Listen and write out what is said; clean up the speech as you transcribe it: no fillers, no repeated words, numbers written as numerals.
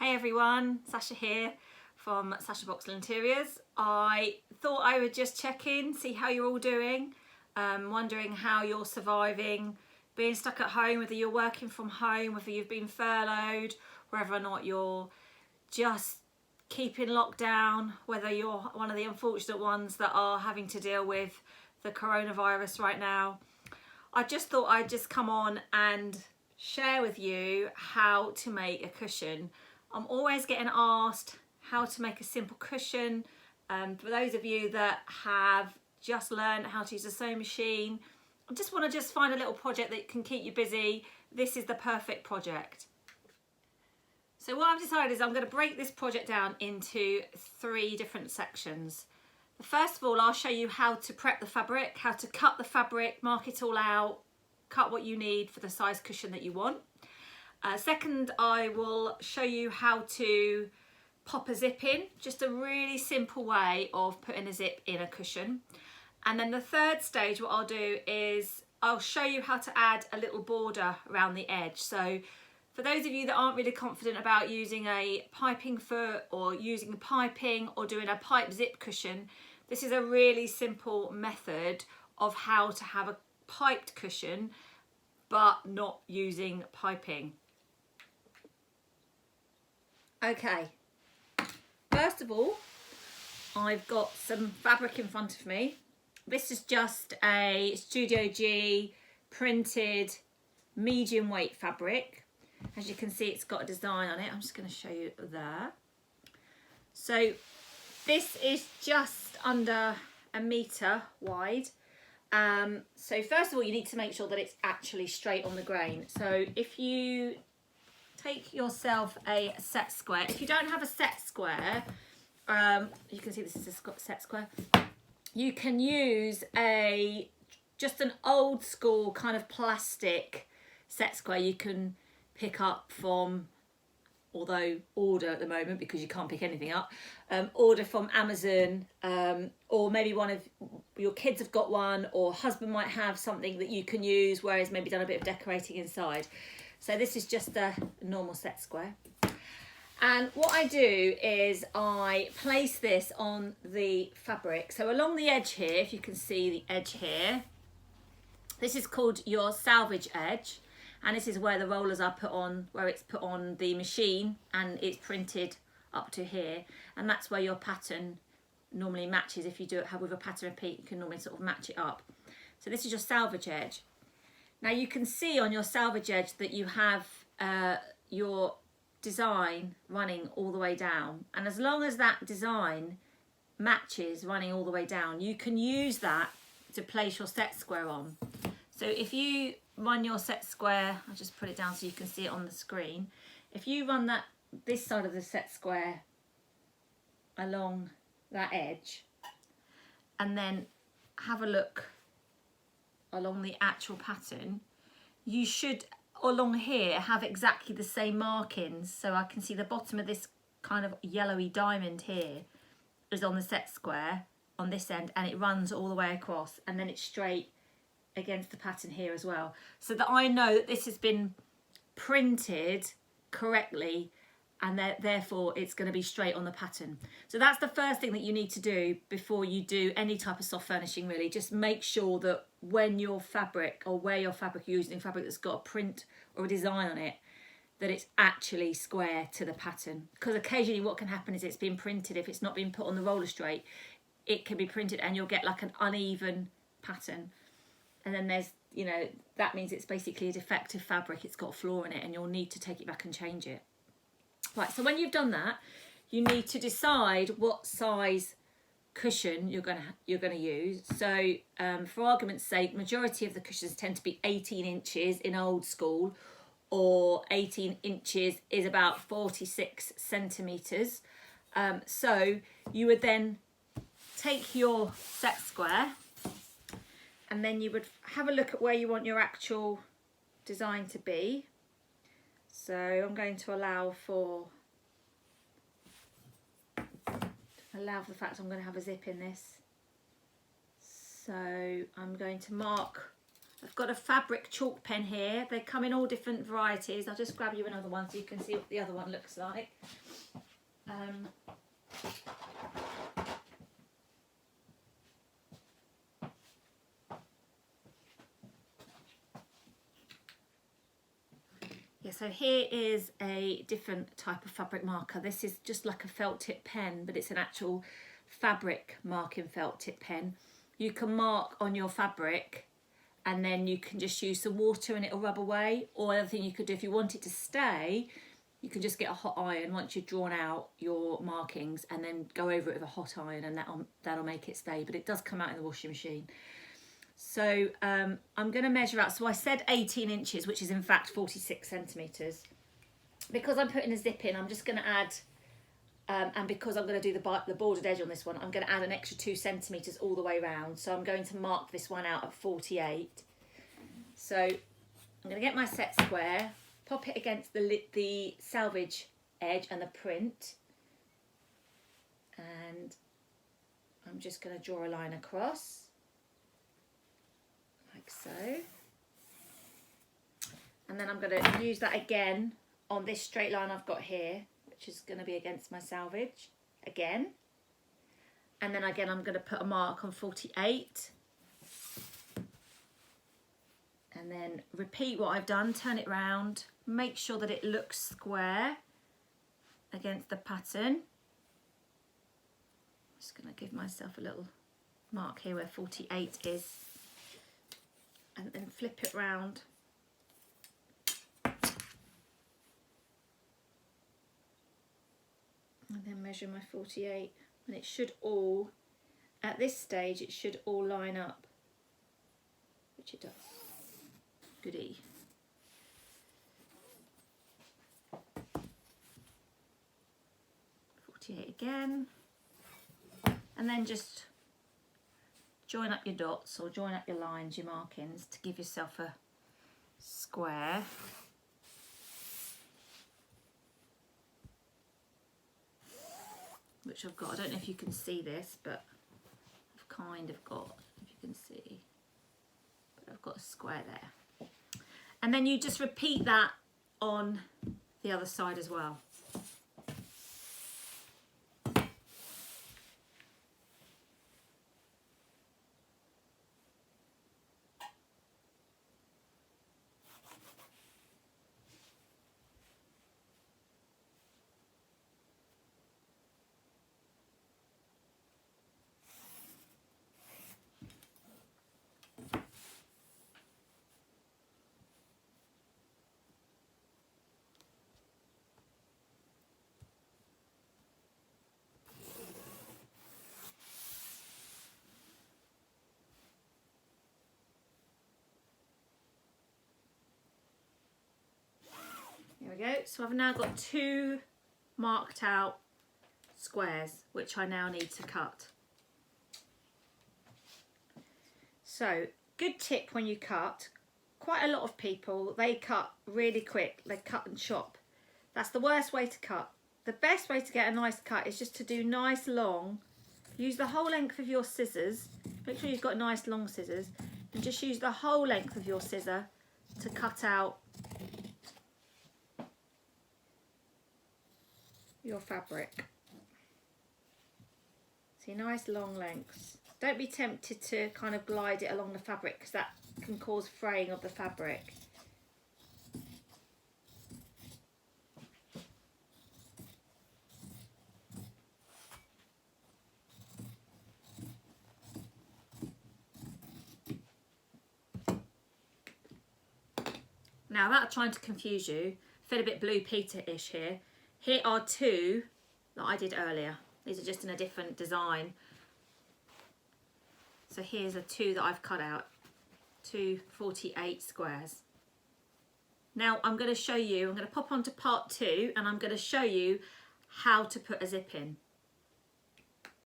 Hey everyone, Sasha here from Sasha Boxall Interiors. I thought I would just check in, see how you're all doing. Wondering how you're surviving being stuck at home, whether you're working from home, whether you've been furloughed, whether or not you're just keeping lockdown, whether you're one of the unfortunate ones that are having to deal with the coronavirus right now. I just thought I'd just come on and share with you how to make a cushion. I'm always getting asked how to make a simple cushion. For those of you that have just learned how to use a sewing machine, I just want to find a little project that can keep you busy. This is the perfect project. So what I've decided is I'm going to break this project down into 3 different sections. First of all, I'll show you how to prep the fabric, how to cut the fabric, mark it all out, cut what you need for the size cushion that you want. Second, I will show you how to pop a zip in, just a really simple way of putting a zip in a cushion. And then the third stage, what I'll do is I'll show you how to add a little border around the edge. So for those of you that aren't really confident about using a piping foot or using piping or doing a pipe zip cushion, this is a really simple method of how to have a piped cushion but not using piping. Okay, first of all, I've got some fabric in front of me. This is just a Studio G printed medium weight fabric. As you can see, it's got a design on it. I'm just going to show you there. So this is just under 1 metre wide. So first of all, you need to make sure that it's actually straight on the grain. So if you take yourself a set square, if you don't have a set square, you can see this is a set square. You can use just an old school kind of plastic set square you can pick up from, although order at the moment because you can't pick anything up, order from Amazon, or maybe one of your kids have got one, or husband might have something that you can use where he's maybe done a bit of decorating inside. So this is just a normal set square. And what I do is I place this on the fabric. So along the edge here, if you can see the edge here, this is called your salvage edge. And this is where the rollers are put on, where it's put on the machine and it's printed up to here. And that's where your pattern normally matches. If you do it with a pattern repeat, you can normally sort of match it up. So this is your salvage edge. Now you can see on your salvage edge that you have your design running all the way down. And as long as that design matches running all the way down, you can use that to place your set square on. So if you run your set square, I'll just put it down so you can see it on the screen. If you run this side of the set square along that edge and then have a look along the actual pattern, you should along here have exactly the same markings. So I can see the bottom of this kind of yellowy diamond here is on the set square on this end, and it runs all the way across, and then it's straight against the pattern here as well, so that I know that this has been printed correctly and that therefore it's going to be straight on the pattern. So that's the first thing that you need to do before you do any type of soft furnishing, really. Just make sure that when your fabric, or where your fabric, you're using fabric that's got a print or a design on it, that it's actually square to the pattern. Because occasionally what can happen is it's been printed, if it's not been put on the roller straight, it can be printed and you'll get like an uneven pattern. And then there's, that means it's basically a defective fabric, it's got a flaw in it, and you'll need to take it back and change it. Right, so when you've done that, you need to decide what size cushion you're going to use. So for argument's sake, majority of the cushions tend to be 18 inches in old school, or 18 inches is about 46 centimetres. So you would then take your set square, and then you would have a look at where you want your actual design to be. So I'm going to allow for the fact I'm going to have a zip in this. So I'm going to mark I've got a fabric chalk pen here. They come in all different varieties. I'll just grab you another one so you can see what the other one looks like. Yeah, so here is a different type of fabric marker. This is just like a felt tip pen, but it's an actual fabric marking felt tip pen. You can mark on your fabric and then you can just use some water and it'll rub away. Or the other thing you could do, if you want it to stay, you can just get a hot iron once you've drawn out your markings and then go over it with a hot iron, and that'll make it stay. But it does come out in the washing machine. So I'm going to measure out. So I said 18 inches, which is in fact 46 centimetres. Because I'm putting a zip in, I'm just going to add, and because I'm going to do the bordered edge on this one, I'm going to add an extra 2 centimetres all the way around. So I'm going to mark this one out at 48. So I'm going to get my set square, pop it against the selvage edge and the print. And I'm just going to draw a line across. Like so, and then I'm going to use that again on this straight line I've got here, which is going to be against my selvage again, and then again I'm going to put a mark on 48, and then repeat what I've done, turn it round, make sure that it looks square against the pattern. I'm just going to give myself a little mark here where 48 is. And then flip it round. And then measure my 48. And it should all, at this stage, it should all line up. Which it does. Goodie. Again. And then just join up your dots or join up your lines, your markings, to give yourself a square. Which I've got, I don't know if you can see this, but I've kind of got, if you can see, but I've got a square there. And then you just repeat that on the other side as well. There we go. So I've now got 2 marked out squares, which I now need to cut. So, good tip when you cut. Quite a lot of people, they cut really quick. They cut and chop. That's the worst way to cut. The best way to get a nice cut is just to do nice long. Use the whole length of your scissors. Make sure you've got nice long scissors. And just use the whole length of your scissor to cut out your fabric. See, nice long lengths. Don't be tempted to kind of glide it along the fabric, because that can cause fraying of the fabric. Now, without trying to confuse you, feel a bit Blue Peter-ish here. Here are 2 that I did earlier. These are just in a different design. So here's a 2 that I've cut out. 2 48 squares. Now I'm going to show you, I'm going to pop on to part 2 and I'm going to show you how to put a zip in.